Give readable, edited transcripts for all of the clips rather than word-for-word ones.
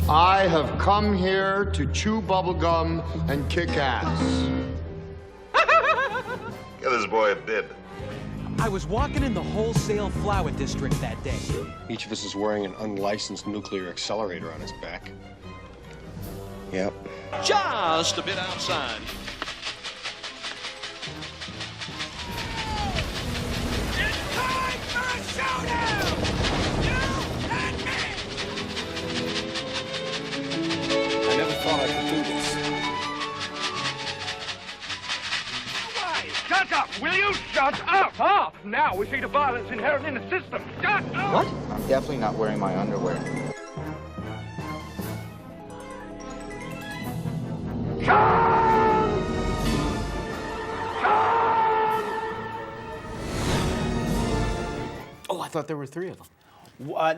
I have come here to chew bubblegum and kick ass. Give this boy a bib. I was walking in the wholesale flower district that day. Each of us is wearing an unlicensed nuclear accelerator on his back. Yep. Just a bit outside. It's time for a showdown! You and me! I never thought I could do this. Shut up! Will you shut up? Ah, now we see the violence inherent in the system. Shut up! What? I'm definitely not wearing my underwear. Oh, I thought there were 3 of them.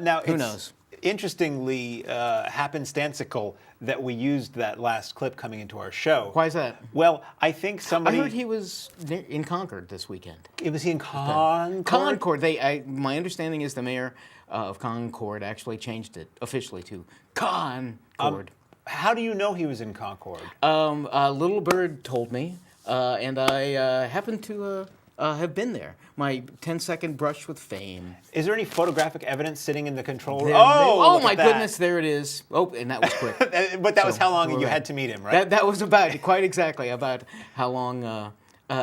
Now, Who knows? Interestingly, happenstantical that we used that last clip coming into our show. Why is that? Well, I think somebody. I heard he was in Concord this weekend. Was he in Concord? Concord. My understanding is the mayor of Concord actually changed it officially to Concord. How do you know he was in Concord? A little bird told me, and I happened to have been there. My 10-second brush with fame. Is there any photographic evidence sitting in the control room? Oh my goodness, there it is. Oh, and that was quick. But that was how long you had to meet him, right? That was quite exactly about how long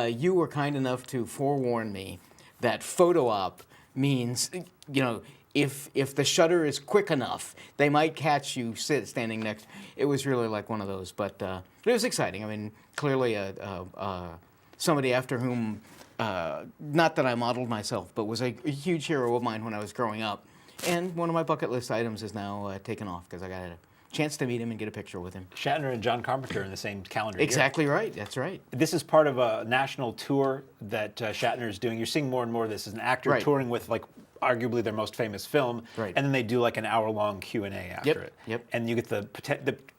you were kind enough to forewarn me that photo op means, if the shutter is quick enough, they might catch you standing next. It was really like one of those, but it was exciting. I mean, clearly somebody after whom, not that I modeled myself, but was a huge hero of mine when I was growing up. And one of my bucket list items is now taken off because I got a chance to meet him and get a picture with him. Shatner and John Carpenter in the same calendar year. Exactly right. That's right. This is part of a national tour that Shatner is doing. You're seeing more and more of this as an actor touring with arguably their most famous film, and then they do like an hour-long Q&A after it. Yep. And you get the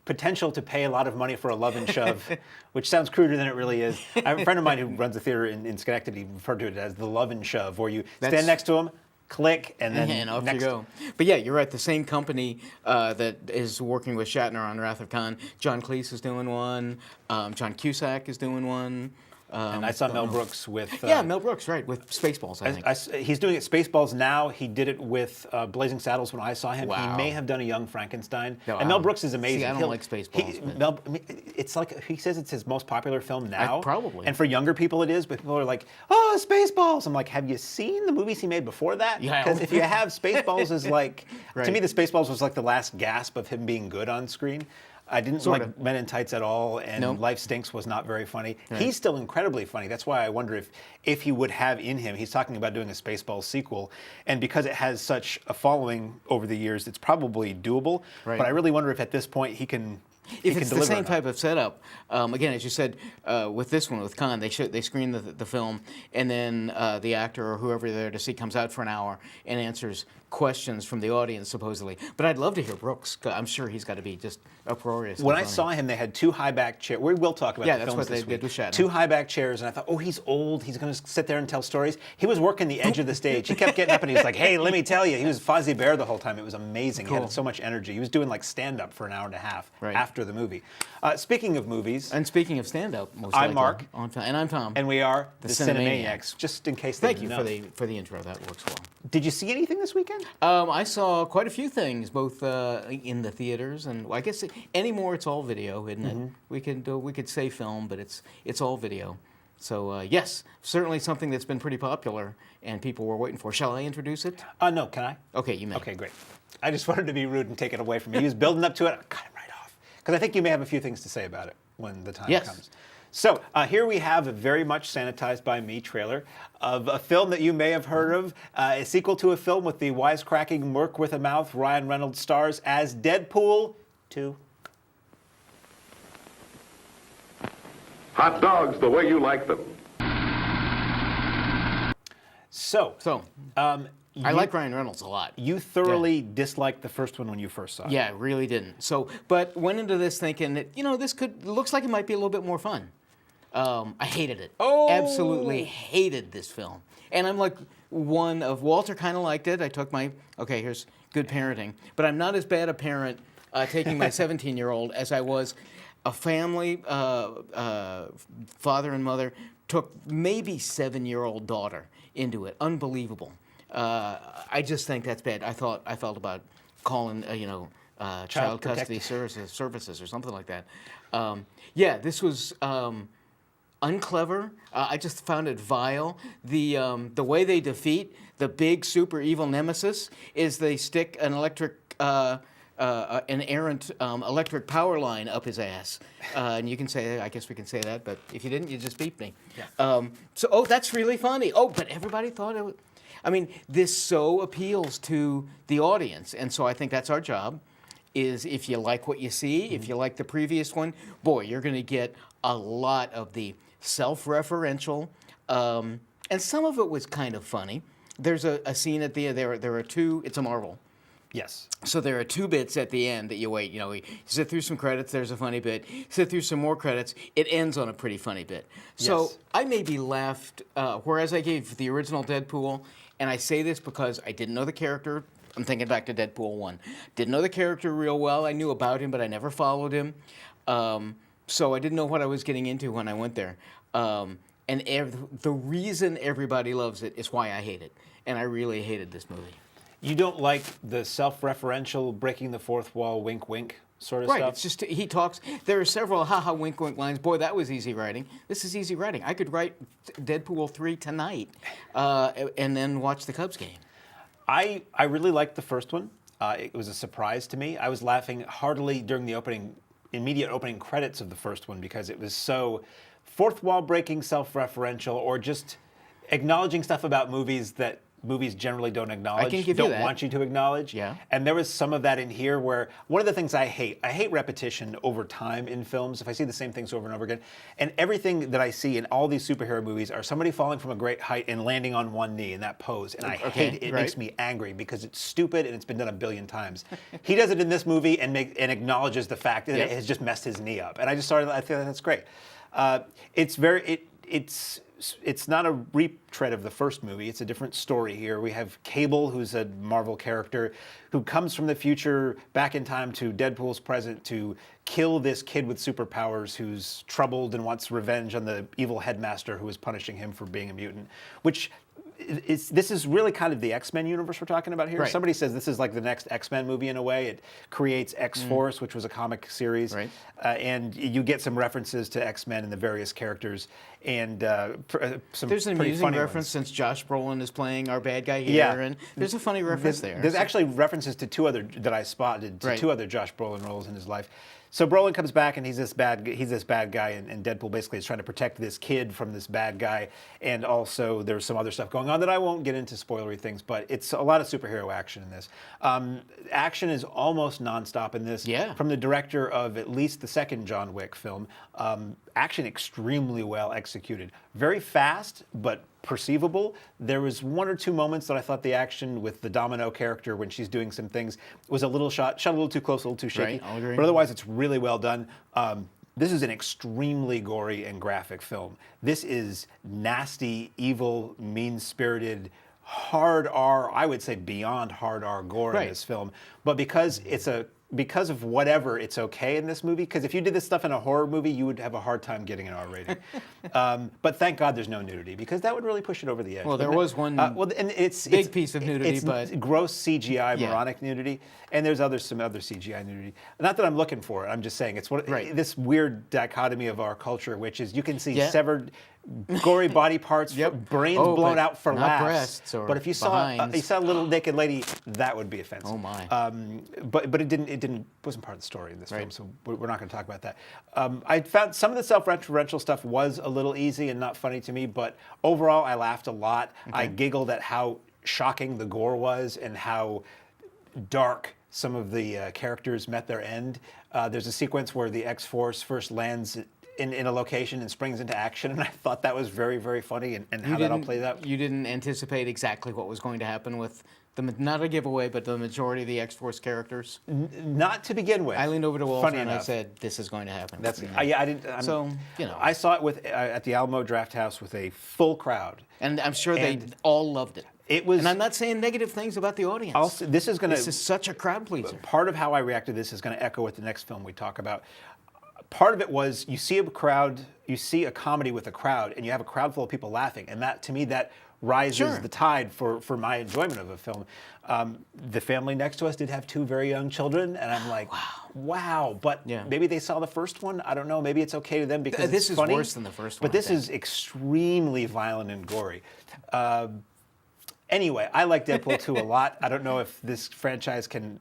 potential to pay a lot of money for a love and shove, which sounds cruder than it really is. I have a friend of mine who runs a theater in Schenectady, referred to it as the love and shove, where you stand next to him, click, and then and off you go. But yeah, you're right. The same company that is working with Shatner on Wrath of Khan, John Cleese is doing one, John Cusack is doing one. And I saw Mel Brooks with... Mel Brooks, right, with Spaceballs, I think. He's doing it Spaceballs now. He did it with Blazing Saddles when I saw him. Wow. He may have done a Young Frankenstein. And Mel Brooks is amazing. See, I don't like Spaceballs. It's like, he says it's his most popular film now. Probably. And for younger people it is, but people are like, oh, Spaceballs. I'm like, have you seen the movies he made before that? Yeah. Because if you have, Spaceballs is like... To me, the Spaceballs was like the last gasp of him being good on screen. I didn't like Men in Tights at all, and Life Stinks was not very funny. Right. He's still incredibly funny. That's why I wonder if he would have in him. He's talking about doing a Spaceballs sequel, and because it has such a following over the years, it's probably doable. Right. But I really wonder if at this point he can. If it's the same type of setup, again, as you said, with this one, with Khan, they screen the film, and then the actor or whoever they're there to see comes out for an hour and answers questions from the audience, supposedly. But I'd love to hear Brooks. I'm sure he's got to be just uproarious. When I saw him, they had 2 high-back chairs. We will talk about the films this week. Did with Shatner. 2 high-back chairs, and I thought, oh, he's old. He's going to sit there and tell stories. He was working the edge of the stage. He kept getting up, and he was like, hey, let me tell you. He was Fozzie Bear the whole time. It was amazing. Cool. He had so much energy. He was doing like stand-up for an hour and a half after the movie. Speaking of movies... And speaking of stand-up, I'm Mark. And I'm Tom. And we are the Cinemaniacs, just in case they didn't know. Thank you for the intro. That works well. Did you see anything this weekend? I saw quite a few things, both in the theaters and I guess anymore it's all video, isn't it? We could say film, but it's all video. So yes, certainly something that's been pretty popular and people were waiting for. Shall I introduce it? No, can I? Okay, you may. Okay, great. I just wanted to be rude and take it away from you. He was building up to it. I cut him right off because I think you may have a few things to say about it when the time comes. So here we have a very much sanitized by me trailer of a film that you may have heard of, a sequel to a film with the wisecracking merc with a mouth. Ryan Reynolds stars as Deadpool 2. Hot dogs the way you like them. So I like Ryan Reynolds a lot. You thoroughly disliked the first one when you first saw it. Yeah, really didn't. So, but went into this thinking that, this looks like it might be a little bit more fun. I hated it. Oh! Absolutely hated this film. And I'm like Walter kind of liked it. I took here's good parenting. But I'm not as bad a parent taking my 17-year-old as I was a family, father and mother, took maybe 7-year-old daughter into it. Unbelievable. I just think that's bad. I felt about calling, child custody services or something like that. This was unclever. I just found it vile. The way they defeat the big super evil nemesis is they stick an errant electric power line up his ass. And you can say, I guess we can say that, but if you didn't, you just beat me. Yeah. That's really funny. But everybody thought it was... this so appeals to the audience, and so I think that's our job, is if you like what you see, if you like the previous one, boy, you're going to get a lot of the self-referential, and some of it was kind of funny. There's a scene at the end, there are two, it's a Marvel. Yes. So there are two bits at the end that you wait. You sit through some credits, there's a funny bit. Sit through some more credits, it ends on a pretty funny bit. So yes. I maybe laughed, whereas I gave the original Deadpool, and I say this because I didn't know the character. I'm thinking back to Deadpool 1. Didn't know the character real well. I knew about him, but I never followed him. So I didn't know what I was getting into when I went there. The reason everybody loves it is why I hate it. And I really hated this movie. You don't like the self-referential, breaking the fourth wall, wink, wink sort of right, stuff? Right, it's just, he talks, there are several ha-ha, wink, wink lines. Boy, that was easy writing. This is easy writing. I could write Deadpool 3 tonight and then watch the Cubs game. I really liked the first one. It was a surprise to me. I was laughing heartily during the immediate opening credits of the first one because it was so fourth wall breaking, self-referential, or just acknowledging stuff about movies that movies generally don't acknowledge, don't want you to acknowledge. Yeah. And there was some of that in here where one of the things I hate repetition over time in films. If I see the same things over and over again, and everything that I see in all these superhero movies are somebody falling from a great height and landing on one knee in that pose, and I hate it. It makes me angry because it's stupid and it's been done a billion times. He does it in this movie and acknowledges the fact that it has just messed his knee up, and I feel that's great. It's not a retread of the first movie. It's a different story here. We have Cable, who's a Marvel character, who comes from the future back in time to Deadpool's present to kill this kid with superpowers who's troubled and wants revenge on the evil headmaster who is punishing him for being a mutant, which... this is really kind of the X-Men universe we're talking about here. Right. Somebody says this is like the next X-Men movie in a way. It creates X-Force, which was a comic series. Right. And you get some references to X-Men and the various characters. And some there's an pretty amusing funny reference ones. since Josh Brolin is playing our bad guy here. Yeah. And there's a funny reference there. There's actually references to two other Josh Brolin roles in his life. So Brolin comes back and he's this bad guy, and Deadpool basically is trying to protect this kid from this bad guy. And also there's some other stuff going on that I won't get into spoilery things, but it's a lot of superhero action in this. Action is almost nonstop in this. Yeah. From the director of at least the second John Wick film. Action extremely well executed. Very fast, but perceivable. There was one or two moments that I thought the action with the Domino character when she's doing some things was a little shot a little too close, a little too shaky. Right, I'll agree. But otherwise, it's really well done. This is an extremely gory and graphic film. This is nasty, evil, mean-spirited, hard R, I would say beyond hard R gore in this film. But because of whatever, it's okay in this movie. Because if you did this stuff in a horror movie, you would have a hard time getting an R rating. But thank God there's no nudity, because that would really push it over the edge. Well, there was one big piece of nudity, but gross CGI, moronic nudity, and there's some other CGI nudity. Not that I'm looking for it. I'm just saying it's this weird dichotomy of our culture, which is you can see severed, gory body parts, brains blown out for not laughs. Breasts or but if you saw a little naked lady, that would be offensive. Oh my! But it wasn't part of the story in this film, so we're not going to talk about that. I found some of the self-referential stuff was a little easy and not funny to me, but overall I laughed a lot. Okay. I giggled at how shocking the gore was and how dark some of the characters met their end. There's a sequence where the X-Force first lands in a location and springs into action, and I thought that was very, very funny, and how that all plays out. You didn't anticipate exactly what was going to happen with not a giveaway, but the majority of the X-Force characters? Not to begin with. I leaned over to Walter Funny and enough. I said, "This is going to happen." That's I didn't. So, you know. I saw it with at the Alamo Draft House with a full crowd, and I'm sure they all loved it. It was. And I'm not saying negative things about the audience. Also, this is such a crowd pleaser. Part of how I reacted to this is going to echo with the next film we talk about. Part of it was you see a crowd, you see a comedy with a crowd, and you have a crowd full of people laughing, and that to me that rises the tide for my enjoyment of a film. The family next to us did have 2 very young children, and I'm like, wow. But maybe they saw the first one. I don't know. Maybe it's okay to them because this it's funny. Is worse than the first one. But this is extremely violent and gory. Anyway, I like Deadpool 2 a lot. I don't know if this franchise can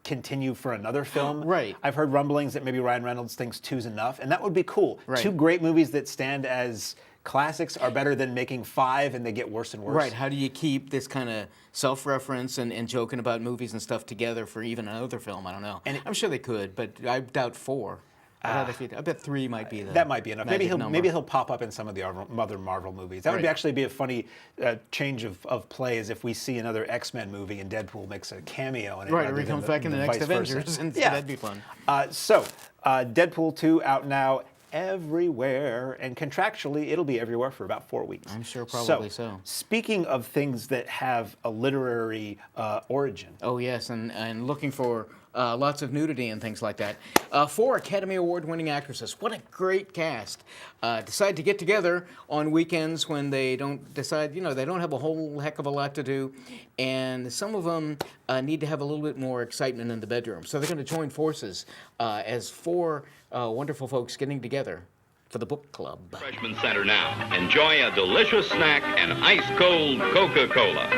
continue for another film. Right. I've heard rumblings that maybe Ryan Reynolds thinks 2's enough, and that would be cool. Right. 2 great movies that stand as classics are better than making 5 and they get worse and worse. Right. How do you keep this kind of self-reference and joking about movies and stuff together for even another film? I don't know. And I'm sure they could, but I doubt 4. I bet 3 might be the that might be enough. Maybe he'll pop up in some of the other Marvel movies. That would actually be a funny change of play, as if we see another X-Men movie and Deadpool makes a cameo in it. Right, or he comes back in the next Avengers, and that'd be fun. So, Deadpool 2 out now everywhere, and contractually it'll be everywhere for about 4 weeks. I'm sure, probably so. Speaking of things that have a literary origin. Oh yes, and looking for lots of nudity and things like that. 4 Academy Award-winning actresses. What a great cast. Decide to get together on weekends when they don't decide, they don't have a whole heck of a lot to do, and some of them need to have a little bit more excitement in the bedroom. So they're going to join forces as 4 wonderful folks getting together for the book club. Freshman Center now. Enjoy a delicious snack and ice-cold Coca-Cola.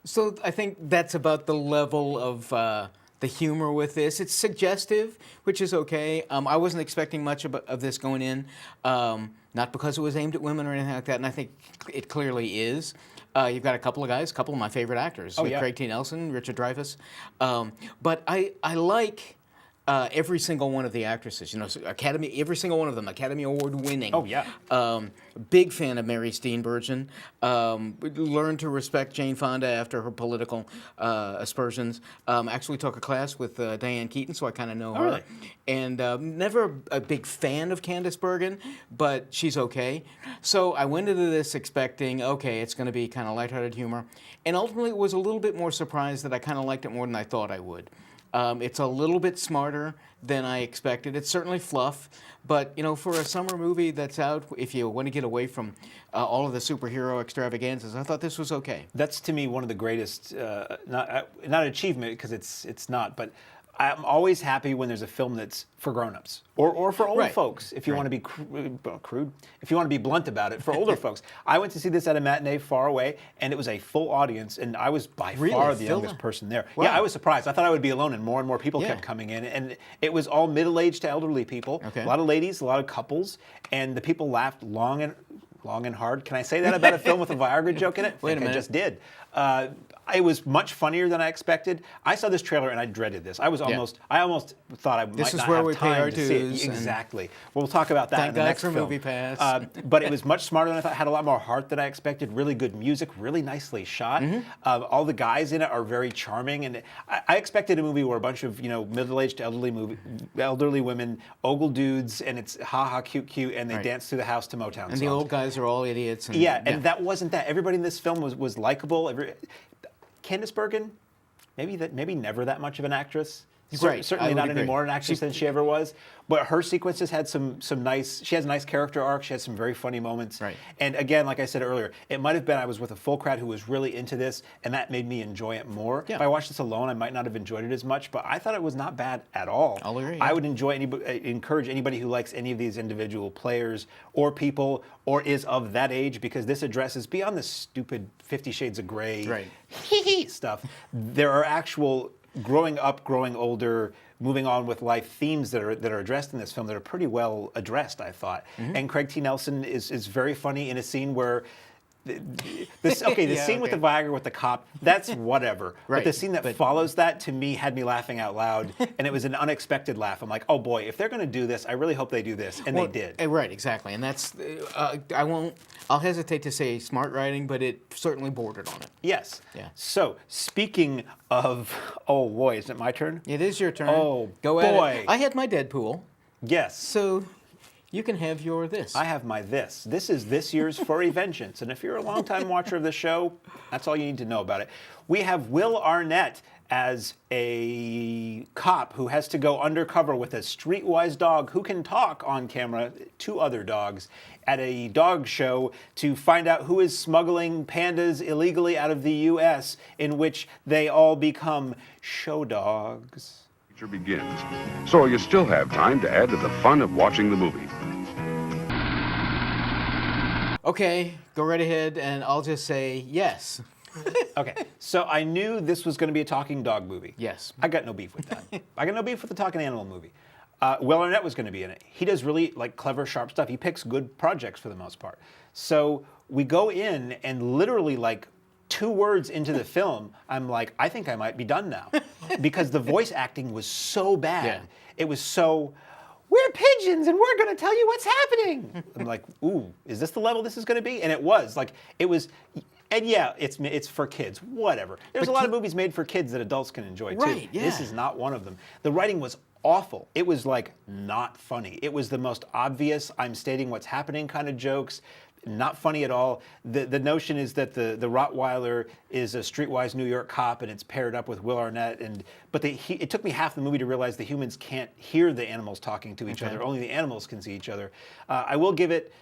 So I think that's about the level of the humor with this. It's suggestive, which is okay. I wasn't expecting much of this going in, not because it was aimed at women or anything like that, and I think it clearly is. You've got a couple of my favorite actors. Craig T. Nelson, Richard Dreyfuss. But I like every single one of the actresses, every single one of them, Academy Award winning. Oh, yeah. Big fan of Mary Steenburgen. Learned to respect Jane Fonda after her political aspersions. Actually took a class with Diane Keaton, so I kind of know her. Really? And never a big fan of Candice Bergen, but she's okay. So I went into this expecting, okay, it's going to be kind of lighthearted humor. And ultimately was a little bit more surprised that I kind of liked it more than I thought I would. It's a little bit smarter than I expected. It's certainly fluff, but for a summer movie that's out, if you want to get away from all of the superhero extravaganzas, I thought this was okay. That's to me one of the greatest, not an achievement because it's not, but I'm always happy when there's a film that's for grown-ups or for old folks. If you want to be crude, if you want to be blunt about it, for older folks. I went to see this at a matinee far away, and it was a full audience, and I was by far the youngest person there. Wow. Yeah, I was surprised. I thought I would be alone, and more people kept coming in, and it was all middle-aged to elderly people. Okay. A lot of ladies, a lot of couples, and the people laughed long and hard. Can I say that about a film with a Viagra joke in it? Wait a minute. I just did. It was much funnier than I expected. I saw this trailer and I dreaded this. I almost thought I might not have time to see it. Exactly. We'll talk about that in the next film. Thank God for MoviePass. But it was much smarter than I thought. Had a lot more heart than I expected. Really good music. Really nicely shot. All the guys in it are very charming. And I expected a movie where a bunch of middle-aged elderly women ogle dudes, and it's ha cute, and they dance through the house to Motown songs. And the old guys are all idiots. And that wasn't that. Everybody in this film was likable. Candice Bergen, maybe never that much of an actress. Certainly not anymore an actress than she ever was. But her sequences had some nice. She has a nice character arc. She has some very funny moments. Right. And again, like I said earlier, it might have been I was with a full crowd who was really into this, and that made me enjoy it more. Yeah. If I watched this alone, I might not have enjoyed it as much. But I thought it was not bad at all. I'll agree. I would encourage anybody who likes any of these individual players or people or is of that age, because this addresses beyond the stupid 50 Shades of Grey stuff. There are actual growing up, growing older, moving on with life themes that are addressed in this film that are pretty well addressed, I thought. And Craig T. Nelson is very funny in a scene where the scene with the Viagra with the cop, that's whatever. Right, But the scene that follows that, to me, had me laughing out loud, and it was an unexpected laugh. I'm like, oh boy, if they're going to do this, I really hope they do this, and they did. Right, exactly, and that's I'll hesitate to say smart writing, but it certainly bordered on it. Yes. Yeah. So, speaking of, oh boy, is it my turn? It is your turn. Oh, Go boy. at it. I had my Deadpool, Yes. so you can have your this. I have my this. This is this year's Furry Vengeance. And if you're a longtime watcher of the show, that's all you need to know about it. We have Will Arnett as a cop who has to go undercover with a streetwise dog who can talk on camera to other dogs at a dog show to find out who is smuggling pandas illegally out of the U.S., in which they all become show dogs. Begins, so you still have time to add to the fun of watching the movie. Okay, go right ahead, and I'll just say yes. Okay, so I knew this was going to be a talking dog movie. Yes. I got no beef with that. I got no beef with the talking animal movie. Will Arnett was going to be in it. He does really clever, sharp stuff. He picks good projects for the most part. So we go in, and literally 2 words into the film, I'm like, I think I might be done now. Because the voice acting was so bad. Yeah. It was so, we're pigeons and we're going to tell you what's happening. I'm like, ooh, is this the level this is going to be? And it was. And yeah, it's for kids, whatever. There's a lot of movies made for kids that adults can enjoy too. Right, yeah. This is not one of them. The writing was awful. It was not funny. It was the most obvious, I'm stating what's happening kind of jokes. Not funny at all. The notion is that the Rottweiler is a streetwise New York cop, and it's paired up with Will Arnett. But it took me half the movie to realize the humans can't hear the animals talking to each other. Only the animals can see each other. I will give it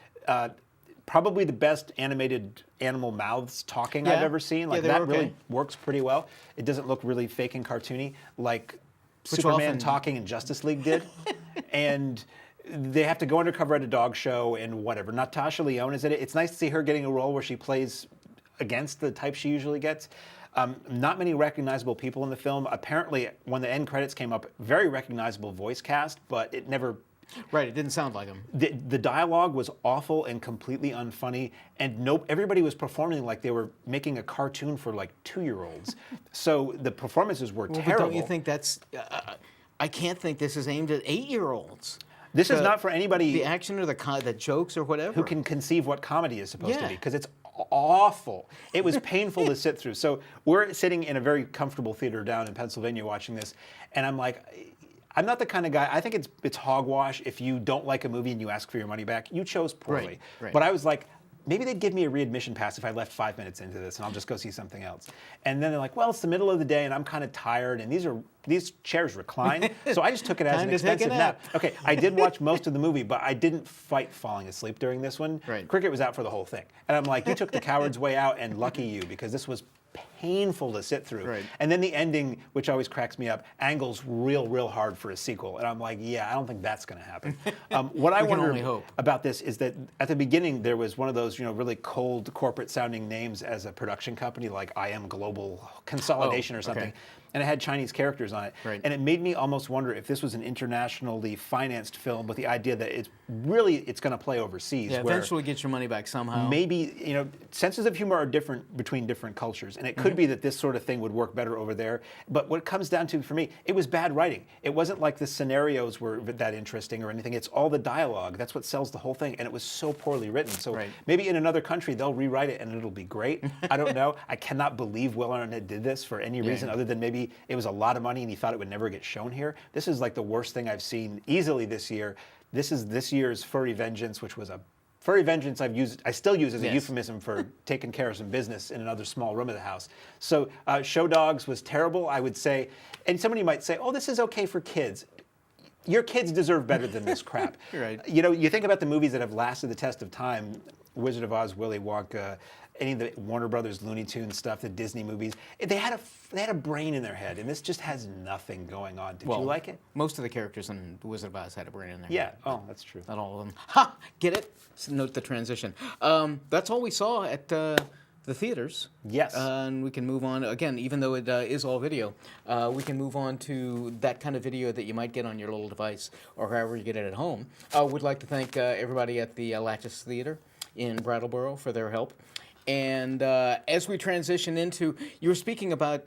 probably the best animated animal mouths talking I've ever seen. That really works pretty well. It doesn't look really fake and cartoony like Superman talking in Justice League did. And they have to go undercover at a dog show and whatever. Natasha Lyonne is in it. It's nice to see her getting a role where she plays against the type she usually gets. Not many recognizable people in the film. Apparently, when the end credits came up, very recognizable voice cast, but it never... Right, it didn't sound like him. The dialogue was awful and completely unfunny, and everybody was performing like they were making a cartoon for 2-year-olds. So the performances were terrible. But don't you think that's... I can't think this is aimed at 8-year-olds. This is not for anybody... The action or the jokes or whatever. Who can conceive what comedy is supposed to be, because it's awful. It was painful to sit through. So we're sitting in a very comfortable theater down in Pennsylvania watching this, and I'm like, I'm not the kind of guy, I think it's hogwash if you don't like a movie and you ask for your money back. You chose poorly. Right. But I was like, maybe they'd give me a readmission pass if I left 5 minutes into this, and I'll just go see something else. And then they're like, well, it's the middle of the day, and I'm kind of tired, and these chairs recline, so I just took it as an expensive nap. Okay, I did watch most of the movie, but I didn't fight falling asleep during this one. Right. Cricket was out for the whole thing. And I'm like, you took the coward's way out, and lucky you, because this was painful to sit through. Right. And then the ending, which always cracks me up, angles real hard for a sequel. And I'm like, yeah, I don't think that's going to happen. What I wonder about this is that at the beginning there was one of those, really cold corporate-sounding names as a production company, like I Am Global Consolidation or something. Okay. And it had Chinese characters on it. Right. And it made me almost wonder if this was an internationally financed film with the idea that it's going to play overseas. Yeah, eventually get your money back somehow. Maybe, senses of humor are different between different cultures. And it could be that this sort of thing would work better over there. But what it comes down to for me, it was bad writing. It wasn't like the scenarios were that interesting or anything. It's all the dialogue. That's what sells the whole thing. And it was so poorly written. So maybe in another country they'll rewrite it and it'll be great. I don't know. I cannot believe Will Arnett did this for any reason other than maybe it was a lot of money and he thought it would never get shown here. This is like the worst thing I've seen easily this year. This is this year's Furry Vengeance, which was a Furry Vengeance I still use as a euphemism for taking care of some business in another small room of the house. So Show Dogs was terrible, I would say. And somebody might say, oh, this is okay for kids. Your kids deserve better than this crap. Right. You think about the movies that have lasted the test of time, Wizard of Oz, Willy Wonka, any of the Warner Brothers Looney Tunes stuff, the Disney movies, they had a brain in their head, and this just has nothing going on. Did you like it? Most of the characters in The Wizard of Oz had a brain in their head. Yeah, oh, that's true. Not all of them. Ha! Get it? So note the transition. That's all we saw at the theaters. Yes. And we can move on. Again, even though it is all video, we can move on to that kind of video that you might get on your little device or however you get it at home. I would like to thank everybody at the Latches Theater in Brattleboro for their help. And as we transition into, you were speaking about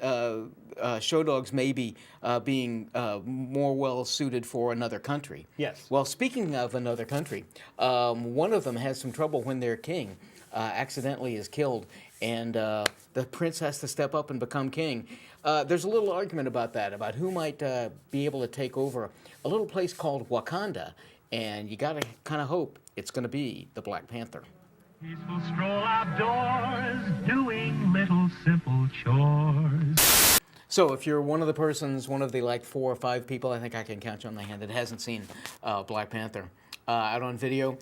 show dogs maybe being more well suited for another country. Yes. Well, speaking of another country, one of them has some trouble when their king accidentally is killed, and the prince has to step up and become king. There's a little argument about that, about who might be able to take over a little place called Wakanda, and you got to kind of hope it's going to be the Black Panther. Peaceful stroll outdoors, doing little simple chores. So if you're one of the like 4 or 5 people, I think I can count you on my hand, that hasn't seen Black Panther out on video,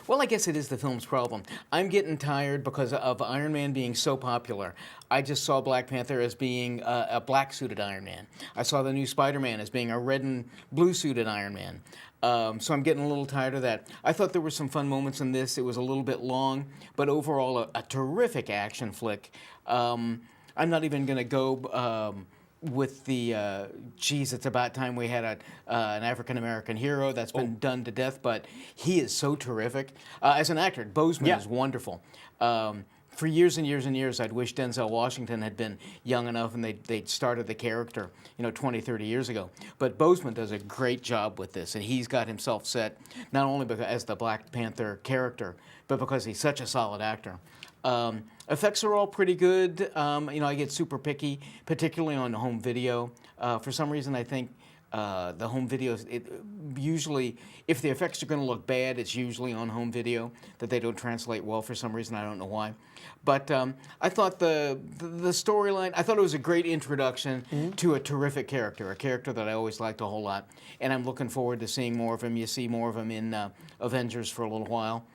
well, I guess it is the film's problem. I'm getting tired because of Iron Man being so popular. I just saw Black Panther as being a black-suited Iron Man. I saw the new Spider-Man as being a red and blue-suited Iron Man. So I'm getting a little tired of that. I thought there were some fun moments in this. It was a little bit long, but overall a terrific action flick. I'm not even going to go with the, it's about time we had an African-American hero. That's been done to death, but he is so terrific. As an actor, Boseman is wonderful. For years and years and years, I'd wish Denzel Washington had been young enough and they'd started the character, 20, 30 years ago. But Boseman does a great job with this, and he's got himself set not only as the Black Panther character, but because he's such a solid actor. Effects are all pretty good. I get super picky, particularly on home video. For some reason, I think the home videos, usually, if the effects are going to look bad, it's usually on home video, that they don't translate well for some reason. I don't know why. But I thought the storyline, I thought it was a great introduction to a terrific character, a character that I always liked a whole lot. And I'm looking forward to seeing more of him. You see more of him in Avengers for a little while.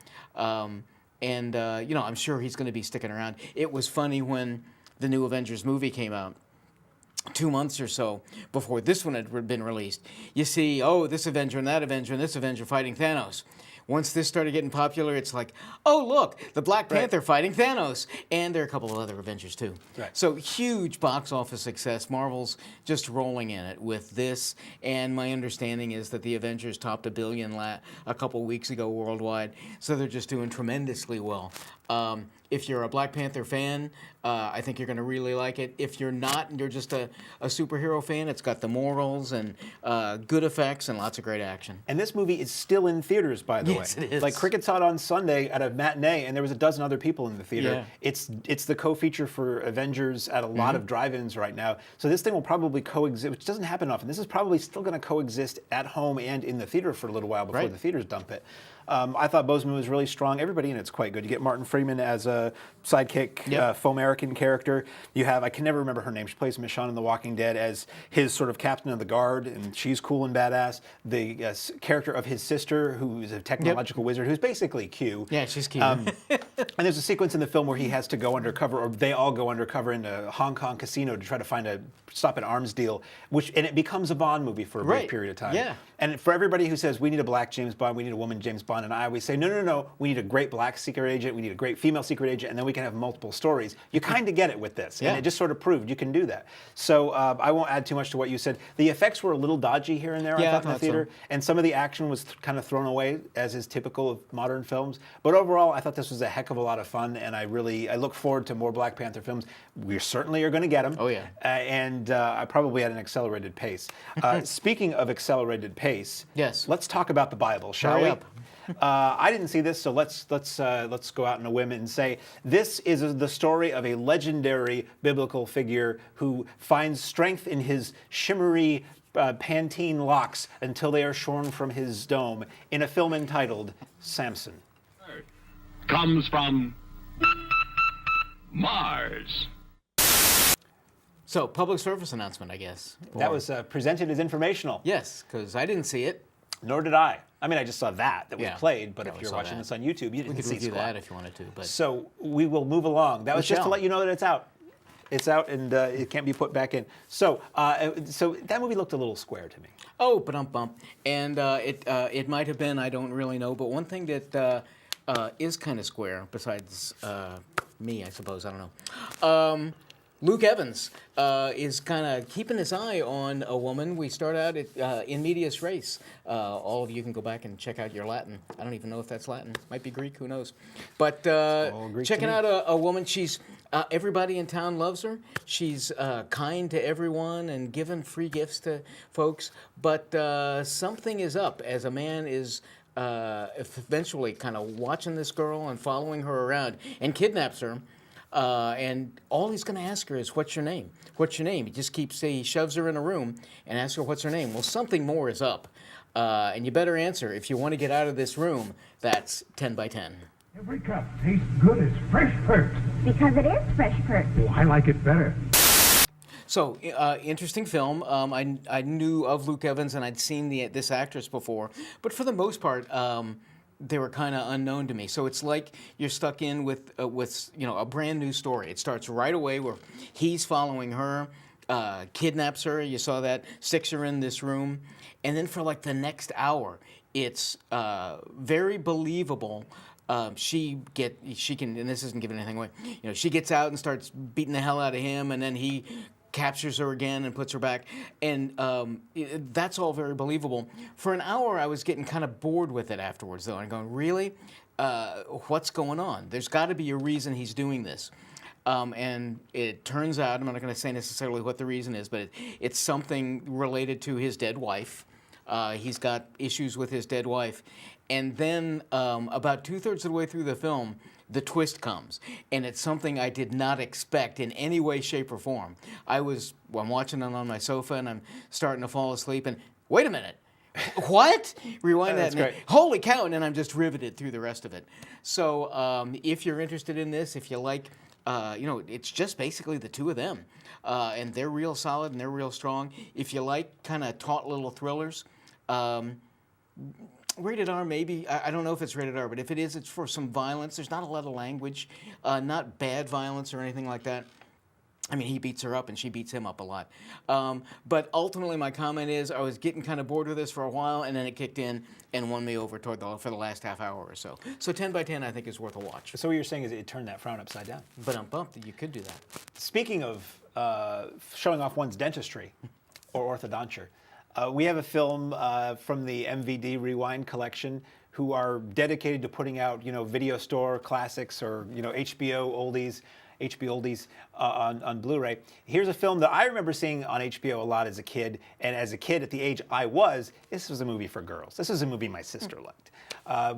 I'm sure he's going to be sticking around. It was funny when the new Avengers movie came out, 2 months or so before this one had been released. You see, this Avenger and that Avenger and this Avenger fighting Thanos. Once this started getting popular, it's like, oh, look, the Black Panther fighting Thanos. And there are a couple of other Avengers, too. Right. So huge box office success. Marvel's just rolling in it with this. And my understanding is that the Avengers topped $1 billion a couple weeks ago worldwide. So they're just doing tremendously well. If you're a Black Panther fan, I think you're going to really like it. If you're not, and you're just a superhero fan, it's got the morals and good effects and lots of great action. And this movie is still in theaters, by the way. Yes, it is. Like, Cricket saw it on Sunday at a matinee, and there was a dozen other people in the theater. Yeah. It's the co-feature for Avengers at a lot of drive-ins right now. So this thing will probably coexist, which doesn't happen often. This is probably still going to coexist at home and in the theater for a little while before the theaters dump it. I thought Boseman was really strong. Everybody in it's quite good. You get Martin Freeman as a sidekick, faux-American character. You have, I can never remember her name, she plays Michonne in The Walking Dead as his sort of captain of the guard, and she's cool and badass. The character of his sister, who is a technological wizard, who's basically Q. Yeah, she's Q. And there's a sequence in the film where he has to go undercover, or they all go undercover in a Hong Kong casino to try to stop an arms deal, and it becomes a Bond movie for a brief period of time. Yeah. And for everybody who says, we need a black James Bond, we need a woman James Bond, and I always say, no, we need a great black secret agent, we need a great female secret agent, and then we can have multiple stories. You kind of get it with this, and it just sort of proved you can do that. So I won't add too much to what you said. The effects were a little dodgy here and there, I thought, in the theater, and some of the action was kind of thrown away, as is typical of modern films. But overall, I thought this was a heck of a lot of fun, and I look forward to more Black Panther films. We certainly are going to get them. Oh, yeah. And I probably at an accelerated pace. Speaking of accelerated pace, let's talk about the Bible, shall we? I didn't see this, so let's go out on a whim and say this is the story of a legendary biblical figure who finds strength in his shimmery Pantene locks until they are shorn from his dome in a film entitled Samson. Comes from Mars. So, public service announcement, I guess. That was presented as informational. Yes, because I didn't see it. Nor did I. I mean, I just saw that was played, but if you're watching this on YouTube, you didn't see We could review squat. that if you wanted to. But so we will move along. That was just to let you know that it's out. It's out, and it can't be put back in. So that movie looked a little square to me. Oh, bump. And it might have been, I don't really know, but one thing that is kind of square, besides me, I suppose, I don't know. Luke Evans is kind of keeping his eye on a woman. We start out at in medias res. All of you can go back and check out your Latin. I don't even know if that's Latin. Might be Greek. Who knows? But checking out a woman. She's everybody in town loves her. She's kind to everyone and giving free gifts to folks. But something is up as a man is eventually kind of watching this girl and following her around and kidnaps her. And all he's going to ask her is, "What's your name? What's your name?" He shoves her in a room and asks her, "What's her name?" Well, something more is up, and you better answer if you want to get out of this room. That's 10 by 10. Every cup tastes good as fresh perked. Because it is fresh perked. Oh, I like it better. So, interesting film. I knew of Luke Evans and I'd seen this actress before, but for the most part, they were kind of unknown to me. So it's like you're stuck in with a brand new story. It starts right away where he's following her, kidnaps her. You saw that, sticks her in this room, and then for like the next hour, it's very believable. She can, and this isn't giving anything away. She gets out and starts beating the hell out of him, and then he captures her again and puts her back, and that's all very believable. For an hour, I was getting kind of bored with it afterwards, though. I'm going, really? What's going on? There's got to be a reason he's doing this. And it turns out, I'm not going to say necessarily what the reason is, but it's something related to his dead wife. He's got issues with his dead wife. And then about 2/3 of the way through the film, the twist comes, and it's something I did not expect in any way, shape, or form. I'm watching it on my sofa, and I'm starting to fall asleep, and wait a minute, what? Rewind that. Great. Holy cow, and then I'm just riveted through the rest of it. So if you're interested in this, if you like, it's just basically the two of them, and they're real solid and they're real strong. If you like kind of taut little thrillers, rated R, maybe. I don't know if it's rated R, but if it is, it's for some violence. There's not a lot of language, not bad violence or anything like that. I mean, he beats her up and she beats him up a lot. But ultimately, my comment is I was getting kind of bored with this for a while, and then it kicked in and won me over for the last half hour or so. So 10 by 10, I think, is worth a watch. So what you're saying is it turned that frown upside down. But I'm bumped that you could do that. Speaking of showing off one's dentistry or orthodonture, we have a film from the MVD Rewind collection who are dedicated to putting out, video store classics or, HBO oldies on Blu-ray. Here's a film that I remember seeing on HBO a lot as a kid, and as a kid at the age I was, this was a movie for girls. This was a movie my sister liked.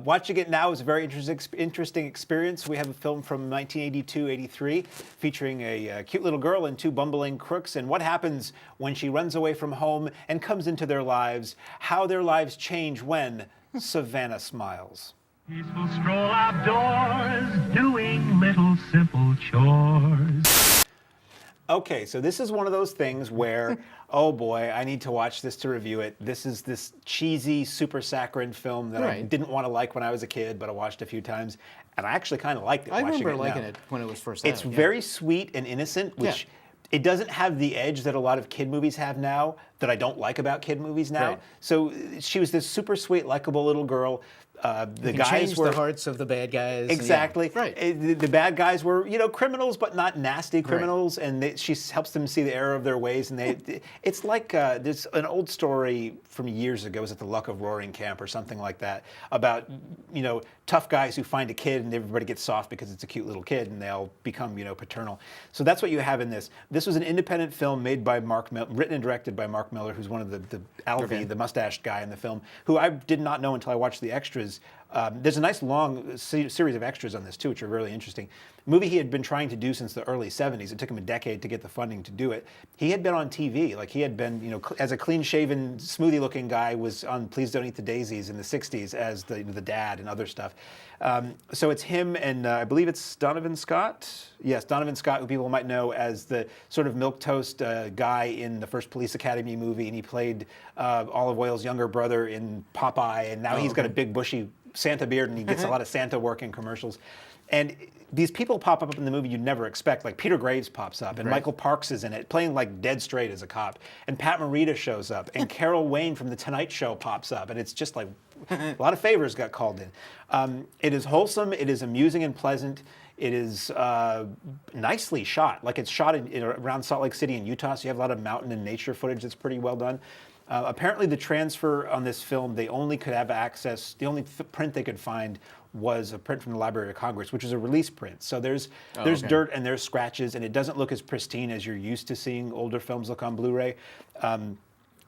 Watching it now is a very interesting experience. We have a film from 1982-83 featuring a cute little girl and two bumbling crooks, and what happens when she runs away from home and comes into their lives, how their lives change when Savannah Smiles. Peaceful stroll outdoors, doing little simple chores. Okay, so this is one of those things where, oh boy, I need to watch this to review it. This is this cheesy, super saccharine film that I didn't want to like when I was a kid, but I watched a few times, and I actually kind of liked it. I remember liking it when it was first out. It's very sweet and innocent, which it doesn't have the edge that a lot of kid movies have now, that I don't like about kid movies now. Right. So she was this super sweet, likable little girl. The guys change were the hearts of the bad guys. Exactly. Right. The bad guys were, criminals, but not nasty criminals, and she helps them see the error of their ways. And it's like there's an old story from years ago. It was at the Luck of Roaring Camp or something like that about tough guys who find a kid and everybody gets soft because it's a cute little kid, and they all become paternal. So that's what you have in this. This was an independent film made by written and directed by Mark Miller, who's one of the Alvy, the mustached guy in the film, who I did not know until I watched the extras. There's a nice long series of extras on this too, which are really interesting. Movie he had been trying to do since the early 70s. It took him a decade to get the funding to do it. He had been on TV, like he had been, as a clean-shaven, smoothie-looking guy, was on Please Don't Eat the Daisies in the 60s as the dad and other stuff. So it's him and I believe it's Donovan Scott. Yes, Donovan Scott, who people might know as the sort of milquetoast guy in the first Police Academy movie, and he played Olive Oyl's younger brother in Popeye, and now he's got a big bushy Santa beard, and he gets a lot of Santa work in commercials. And these people pop up in the movie you'd never expect. Like Peter Graves pops up, and Michael Parks is in it, playing like dead straight as a cop. And Pat Morita shows up, and Carol Wayne from The Tonight Show pops up, and it's just like a lot of favors got called in. It is wholesome. It is amusing and pleasant. It is nicely shot. Like, it's shot around Salt Lake City in Utah, so you have a lot of mountain and nature footage that's pretty well done. Apparently, the transfer on this film, they only could have access, the only print they could find was a print from the Library of Congress, which is a release print. So there's dirt and there's scratches, and it doesn't look as pristine as you're used to seeing older films look on Blu-ray.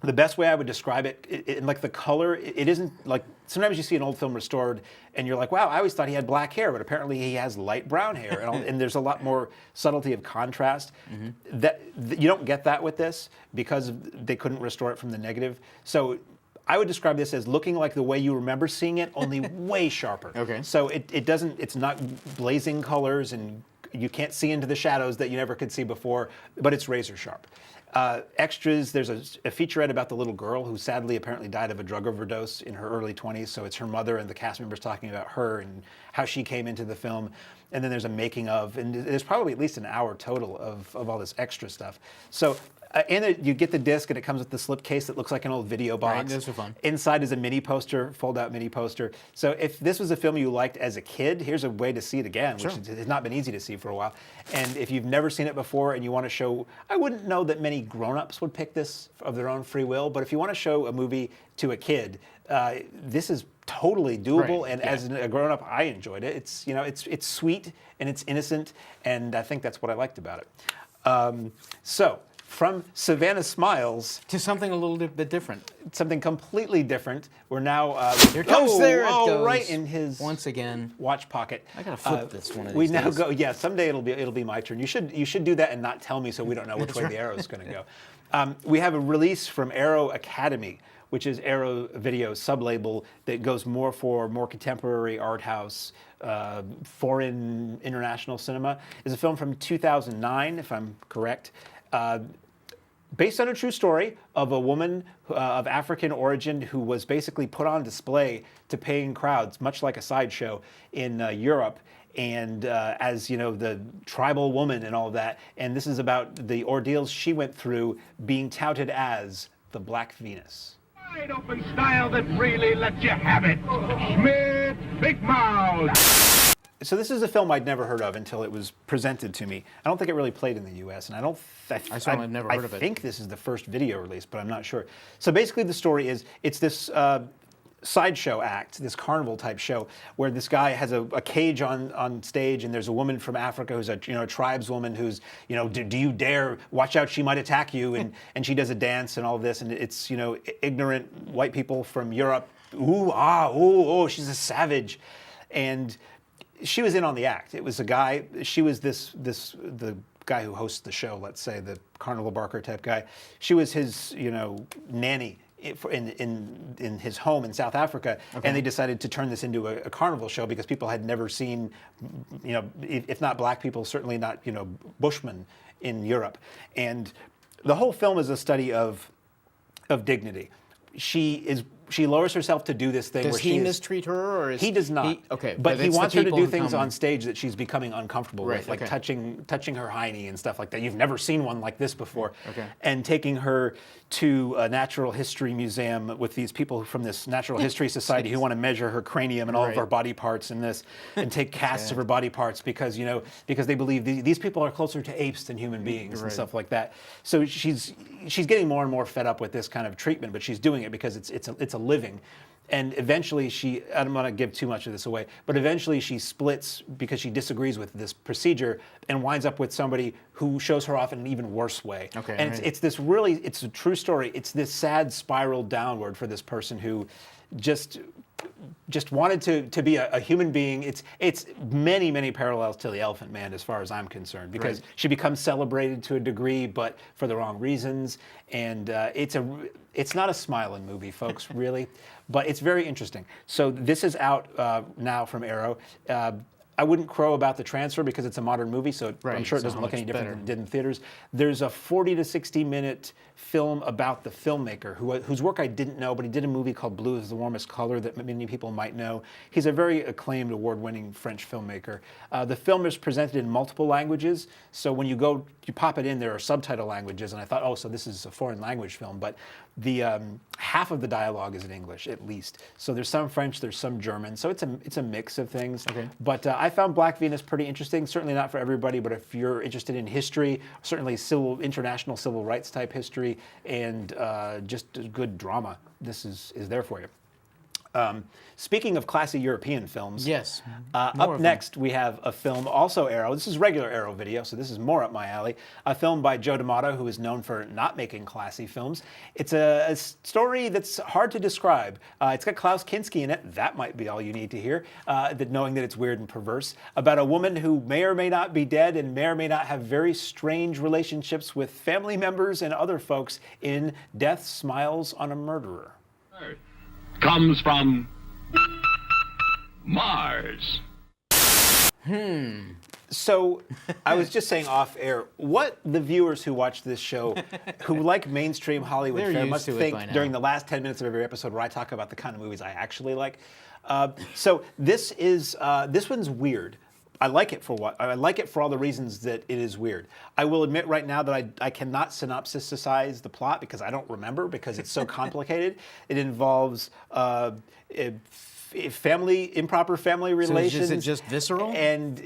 The best way I would describe it, like the color, it isn't like, sometimes you see an old film restored and you're like, wow, I always thought he had black hair, but apparently he has light brown hair, and there's a lot more subtlety of contrast. That you don't get that with this because they couldn't restore it from the negative. So I would describe this as looking like the way you remember seeing it, only way sharper. Okay. So it's not blazing colors, and you can't see into the shadows that you never could see before, but it's razor sharp. Extras, there's a featurette about the little girl who sadly apparently died of a drug overdose in her early 20s. So it's her mother and the cast members talking about her and how she came into the film. And then there's a making of, and there's probably at least an hour total of all this extra stuff. So and you get the disc, and it comes with the slipcase that looks like an old video box. Right, those are fun. Inside is a mini poster, fold-out mini poster. So if this was a film you liked as a kid, here's a way to see it again, which has not been easy to see for a while. And if you've never seen it before and you want to show, I wouldn't know that many grown-ups would pick this of their own free will, but if you want to show a movie to a kid, this is totally doable. And as a grown-up, I enjoyed it. It's sweet and it's innocent, and I think that's what I liked about it. So, from Savannah Smiles to something a little bit different. Something completely different. We're now here comes there it goes. Right in his once again watch pocket. I gotta flip this one of we these now days. go. Yeah, someday it'll be my turn. You should do that and not tell me so we don't know which way the arrow is going to go. We have a release from Arrow Academy, which is Arrow Video's sublabel that goes more for more contemporary art house, foreign international cinema. It's a film from 2009, if I'm correct. Based on a true story of a woman of African origin who was basically put on display to paying crowds, much like a sideshow in Europe, and as you know, the tribal woman and all of that. And this is about the ordeals she went through being touted as the Black Venus. Wide open style that really lets you have it. Schmidt, Big Mouth. So this is a film I'd never heard of until it was presented to me. I don't think it really played in the U.S., and I've never heard of it. I think this is the first video release, but I'm not sure. So basically the story is, it's this sideshow act, this carnival type show, where this guy has a cage on stage, and there's a woman from Africa who's a tribeswoman who's, do you dare, watch out, she might attack you, and she does a dance and all this, and it's, ignorant white people from Europe, she's a savage. And she was in on the act. It was a guy. She was the guy who hosts the show. Let's say the Carnival Barker type guy. She was his nanny in his home in South Africa, and they decided to turn this into a carnival show because people had never seen, if not black people, certainly not Bushmen in Europe. And the whole film is a study of dignity. She lowers herself to do this thing. Does he mistreat her, or he does not? But he wants her to do things on stage that she's becoming uncomfortable with, like touching her hiney and stuff like that. You've never seen one like this before. And taking her to a natural history museum with these people from this natural history society who want to measure her cranium and all of her body parts and take casts of her body parts because they believe these people are closer to apes than human beings and stuff like that. So she's getting more and more fed up with this kind of treatment, but she's doing it because it's a living. And eventually I don't want to give too much of this away, but eventually she splits because she disagrees with this procedure and winds up with somebody who shows her off in an even worse way. And it's a true story. It's this sad spiral downward for this person who just wanted to be a human being. It's many parallels to The Elephant Man as far as I'm concerned, because she becomes celebrated to a degree, but for the wrong reasons. And it's not a smiling movie, folks, really, but it's very interesting. So this is out now from Arrow. I wouldn't crow about the transfer because it's a modern movie, so I'm sure it doesn't look any different than it did in theaters. There's a 40 to 60 minute film about the filmmaker whose work I didn't know, but he did a movie called Blue is the Warmest Color that many people might know. He's a very acclaimed, award-winning French filmmaker. The film is presented in multiple languages, so when you pop it in, there are subtitle languages, and I thought, so this is a foreign language film, but the half of the dialogue is in English, at least. So there's some French, there's some German. So it's a mix of things. Okay. But I found Black Venus pretty interesting. Certainly not for everybody, but if you're interested in history, certainly international civil rights type history, and just good drama, this is there for you. Speaking of classy European films, yes. Up next we have a film, also Arrow. This is regular Arrow video, so this is more up my alley. A film by Joe D'Amato, who is known for not making classy films. It's a story that's hard to describe. It's got Klaus Kinski in it. That might be all you need to hear, knowing that it's weird and perverse. About a woman who may or may not be dead and may or may not have very strange relationships with family members and other folks in Death Smiles on a Murderer. Comes from Mars. So I was just saying off air, what the viewers who watch this show, who like mainstream Hollywood fare, must think during the last 10 minutes of every episode where I talk about the kind of movies I actually like. So this one's weird. I like it for all the reasons that it is weird. I will admit right now that I cannot synopsisize the plot because I don't remember, because it's so complicated. It involves improper family relations. So is it just visceral? And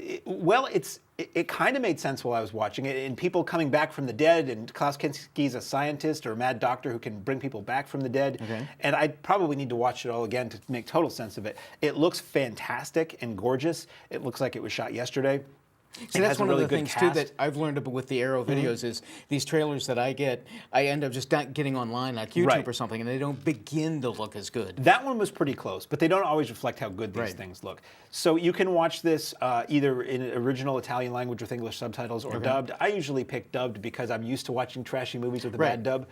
it kind of made sense while I was watching it, and people coming back from the dead, and Klaus Kinski's a scientist or a mad doctor who can bring people back from the dead. Okay. And I probably need to watch it all again to make total sense of it. It looks fantastic and gorgeous. It looks like it was shot yesterday. See, that's one of the things, too, that I've learned with the Arrow videos is these trailers that I get, I end up just not getting online, like YouTube or something, and they don't begin to look as good. That one was pretty close, but they don't always reflect how good these things look. So you can watch this either in original Italian language with English subtitles or dubbed. I usually pick dubbed because I'm used to watching trashy movies with a bad dub.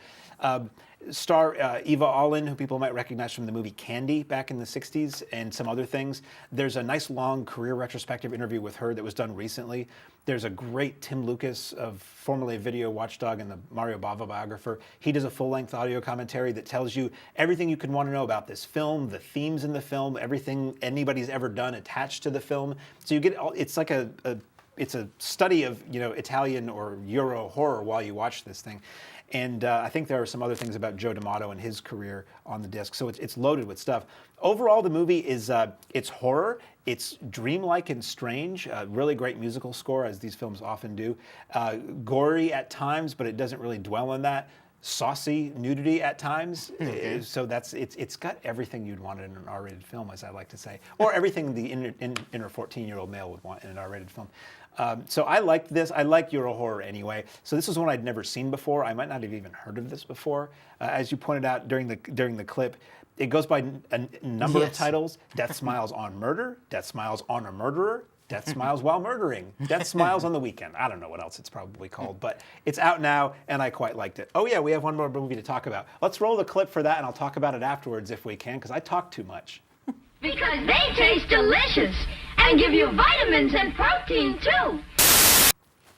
Star Eva Allen, who people might recognize from the movie Candy back in the 60s and some other things. There's a nice long career retrospective interview with her that was done recently. There's a great Tim Lucas, of formerly a Video Watchdog and the Mario Bava biographer. He does a full-length audio commentary that tells you everything you can want to know about this film, the themes in the film, everything anybody's ever done attached to the film. So you get it's like it's a study of Italian or Euro horror while you watch this thing. And I think there are some other things about Joe D'Amato and his career on the disc. So it's loaded with stuff. Overall, the movie is it's horror. It's dreamlike and strange. Really great musical score, as these films often do. Gory at times, but it doesn't really dwell on that. Saucy nudity at times. So it's got everything you'd want in an R-rated film, as I like to say, or everything the inner 14-year-old male would want in an R-rated film. So I liked this. I like Euro horror anyway. So this is one I'd never seen before. I might not have even heard of this before. As you pointed out during the clip, it goes by a number of titles: Death Smiles on Murder, Death Smiles on a Murderer, Death Smiles while murdering, Death Smiles on the weekend. I don't know what else it's probably called, but it's out now, and I quite liked it. Oh yeah, we have one more movie to talk about. Let's roll the clip for that, and I'll talk about it afterwards if we can, because I talk too much. Because they taste delicious and give you vitamins and protein, too.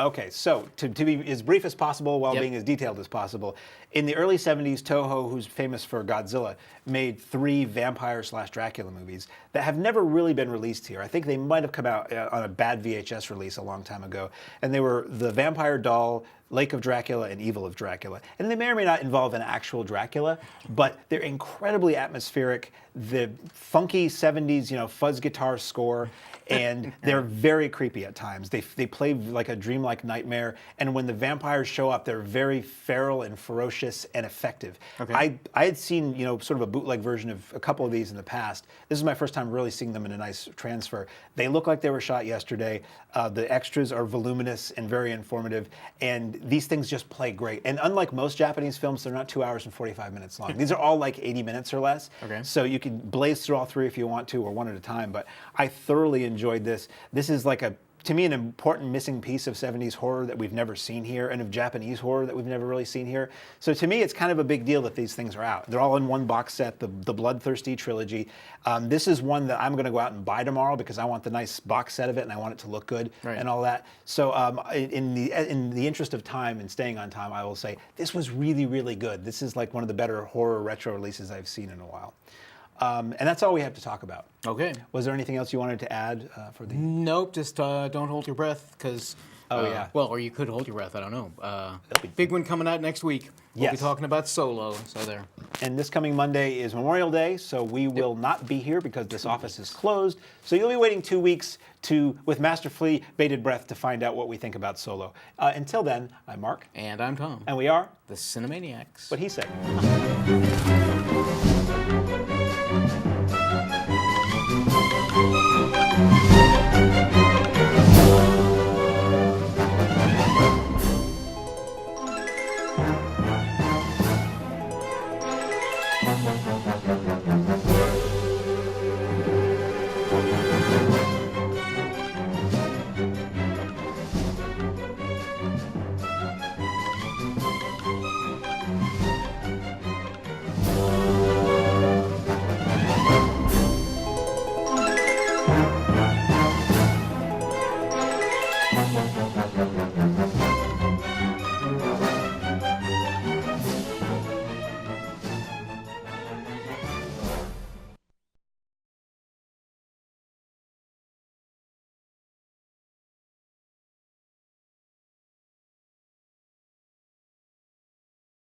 Okay, so to be as brief as possible while being as detailed as possible, in the early 70s, Toho, who's famous for Godzilla, made 3 vampire/Dracula movies that have never really been released here. I think they might have come out on a bad VHS release a long time ago, and they were The Vampire Doll, Lake of Dracula, and Evil of Dracula. And they may or may not involve an actual Dracula, but they're incredibly atmospheric. The funky 70s, fuzz guitar score, and they're very creepy at times. They play like a dreamlike nightmare, and when the vampires show up, they're very feral and ferocious and effective. Okay. I had seen, sort of a bootleg version of a couple of these in the past. This is my first time really seeing them in a nice transfer. They look like they were shot yesterday. The extras are voluminous and very informative, and these things just play great. And unlike most Japanese films, they're not 2 hours and 45 minutes long. These are all like 80 minutes or less. Okay. So you can blaze through all 3 if you want to, or one at a time. But I thoroughly enjoyed this. This is like to me, an important missing piece of 70s horror that we've never seen here, and of Japanese horror that we've never really seen here. So to me, it's kind of a big deal that these things are out. They're all in one box set, the Bloodthirsty Trilogy. This is one that I'm going to go out and buy tomorrow because I want the nice box set of it, and I want it to look good and all that. So in the interest of time and staying on time, I will say this was really, really good. This is like one of the better horror retro releases I've seen in a while. And that's all we have to talk about. Okay. Was there anything else you wanted to add for the? Nope. Just don't hold your breath, because. Yeah. Well, or you could hold your breath. I don't know. Big one coming out next week. We'll be talking about Solo. So there. And this coming Monday is Memorial Day, so we will not be here because this office is closed. So you'll be waiting 2 weeks with masterfully bated breath to find out what we think about Solo. Until then, I'm Mark. And I'm Tom. And we are the Cinemaniacs. What he said.